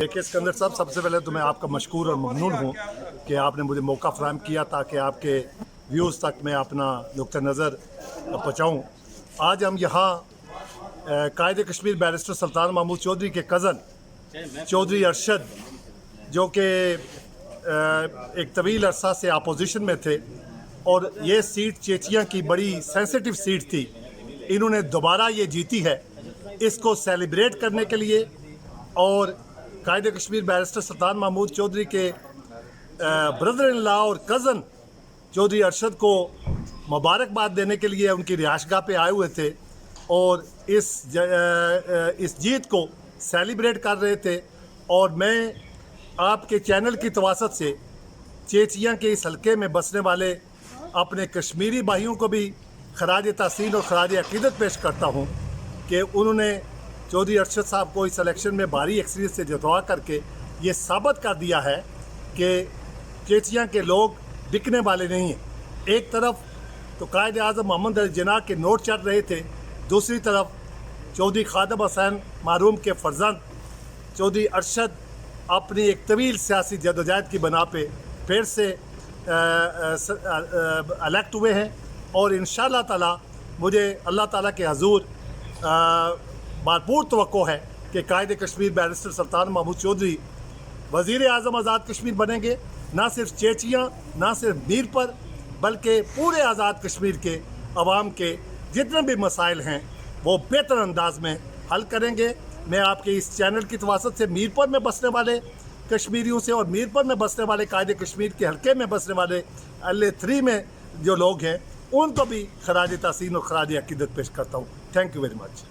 देखिए सिकंदर साहब, सबसे पहले तो मैं आपका मशकूर और ममनून हूँ कि आपने मुझे मौका फ़राहम किया ताकि आपके व्यूज़ तक मैं अपना नुक्ता नज़र पहुँचाऊँ। आज हम यहाँ कायद कश्मीर बैरिस्टर सुल्तान महमूद चौधरी के कज़न चौधरी अरशद, जो कि एक तवील अरसा से अपोजिशन में थे और ये सीट चेचियाँ की बड़ी सेंसिटिव सीट थी, इन्होंने दोबारा ये जीती है। इसको सेलिब्रेट करने के लिए और कायद कश्मीर बैरिस्टर सुल्तान महमूद चौधरी के ब्रदर इन लॉ और कज़न चौधरी अरशद को मुबारकबाद देने के लिए उनकी रिहाइशगाह पे आए हुए थे और इस जीत को सेलिब्रेट कर रहे थे। और मैं आपके चैनल की तवासत से चेचियाँ के इस हल्के में बसने वाले अपने कश्मीरी भाइयों को भी खराज तहसीन और खराज अकीदत पेश करता हूँ कि उन्होंने चौधरी अरशद साहब को इस इलेक्शन में भारी एक्सपीरियंस से जितवा करके ये साबित कर दिया है कि चेचियाँ के लोग बिकने वाले नहीं हैं। एक तरफ तो कायद आज़म मोहम्मद अली जिन्ना के नोट चढ़ रहे थे, दूसरी तरफ चौधरी खादम हुसैन महरूम के फर्जंद चौधरी अरशद अपनी एक तवील सियासी जदोजहद की बना पे फिर से इलेक्ट हुए हैं। और इंशाअल्लाह ताला मुझे अल्लाह ताला के हजूर भरपूर तवक्को है कि कायद कश्मीर बैरिस्टर सुल्तान महमूद चौधरी वज़ीर आज़म आज़ाद कश्मीर बनेंगे। ना सिर्फ चेचियाँ, ना सिर्फ मीरपुर, बल्कि पूरे आज़ाद कश्मीर के अवाम के जितने भी मसाइल हैं वो बेहतर अंदाज में हल करेंगे। मैं आपके इस चैनल की तवासत से मीरपुर में बसने वाले कश्मीरियों से और मीरपुर में बसने वाले कायद कश्मीर के हल्के में बसने वाले LA3 में जो लोग हैं उनको भी खराज तहसीन और खराज अकीदत पेश करता हूँ। Thank you very much.